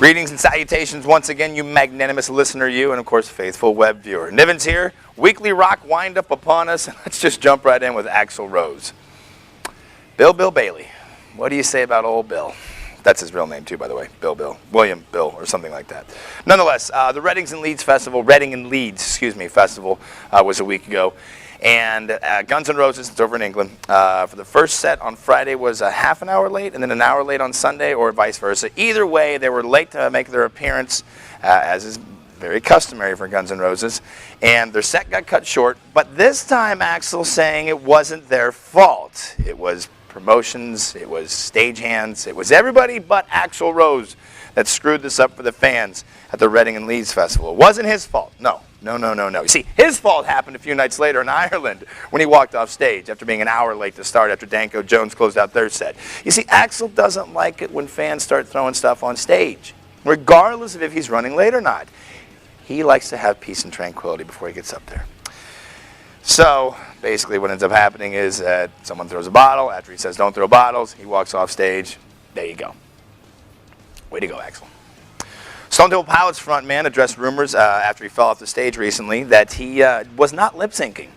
Greetings and salutations once again, you magnanimous listener, you, and of course, faithful web viewer. Nivens here, weekly rock wind up upon us, and let's just jump right in with Axl Rose. Bill Bailey, what do you say about old Bill? That's his real name too, by the way, William Bill, or something like that. Nonetheless, the Reading and Leeds Festival was a week ago. And Guns N' Roses, it's over in England, for the first set on Friday was a half an hour late and then an hour late on Sunday, or vice versa. Either way, they were late to make their appearance, as is very customary for Guns N' Roses, and their set got cut short. But this time, Axl saying it wasn't their fault. It was promotions, it was stagehands, it was everybody but Axl Rose that screwed this up for the fans at the Reading and Leeds Festival. It wasn't his fault. No. You see, his fault happened a few nights later in Ireland when he walked off stage after being an hour late to start after Danko Jones closed out their set. You see, Axl doesn't like it when fans start throwing stuff on stage, regardless of if he's running late or not. He likes to have peace and tranquility before he gets up there. So, basically what ends up happening is that someone throws a bottle. After he says don't throw bottles, he walks off stage. There you go. Way to go, Axl. Stone Temple Pilots frontman addressed rumors after he fell off the stage recently that he was not lip-syncing.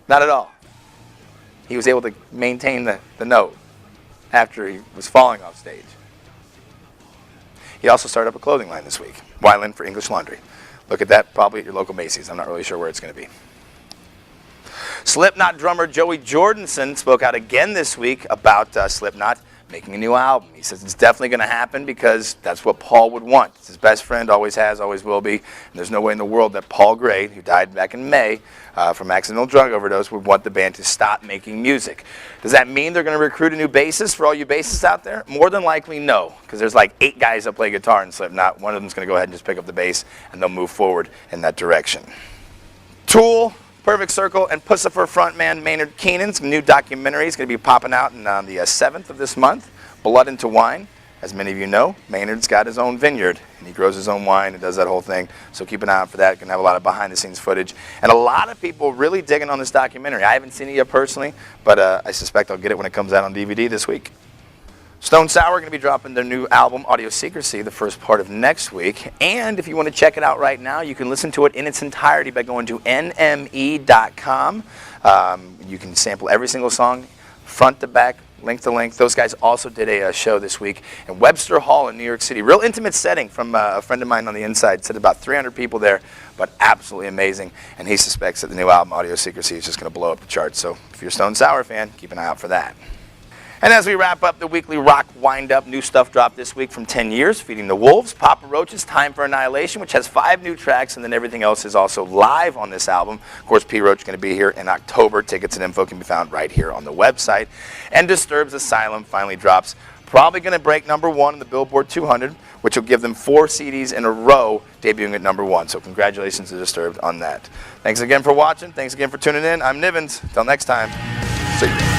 Not at all. He was able to maintain the note after he was falling off stage. He also started up a clothing line this week, Wyland for English Laundry. Look at that probably at your local Macy's. I'm not really sure where it's going to be. Slipknot drummer Joey Jordison spoke out again this week about Slipknot making a new album. He says it's definitely going to happen because that's what Paul would want. It's his best friend, always has, always will be. And there's no way in the world that Paul Gray, who died back in May from accidental drug overdose, would want the band to stop making music. Does that mean they're going to recruit a new bassist for all you bassists out there? More than likely, no, because there's like 8 guys that play guitar in Slipknot. One of them's going to go ahead and just pick up the bass, and they'll move forward in that direction. Tool, Perfect Circle, and Pussifer frontman Maynard Keenan's new documentary is going to be popping out on the 7th of this month, Blood into Wine. As many of you know, Maynard's got his own vineyard, and he grows his own wine and does that whole thing, so keep an eye out for that. Going to have a lot of behind-the-scenes footage, and a lot of people really digging on this documentary. I haven't seen it yet personally, but I suspect I'll get it when it comes out on DVD this week. Stone Sour are going to be dropping their new album, Audio Secrecy, the first part of next week. And if you want to check it out right now, you can listen to it in its entirety by going to nme.com. You can sample every single song, front to back, link to link. Those guys also did a show this week in Webster Hall in New York City. Real intimate setting from a friend of mine on the inside. Said about 300 people there, but absolutely amazing. And he suspects that the new album, Audio Secrecy, is just going to blow up the charts. So if you're a Stone Sour fan, keep an eye out for that. And as we wrap up the weekly rock wind-up, new stuff dropped this week from 10 Years, Feeding the Wolves, Papa Roach's Time for Annihilation, which has 5 new tracks, and then everything else is also live on this album. Of course, P. Roach is going to be here in October. Tickets and info can be found right here on the website. And Disturbed's Asylum finally drops. Probably going to break #1 in the Billboard 200, which will give them 4 CDs in a row debuting at #1. So congratulations to Disturbed on that. Thanks again for watching. Thanks again for tuning in. I'm Nivens. Until next time, see you.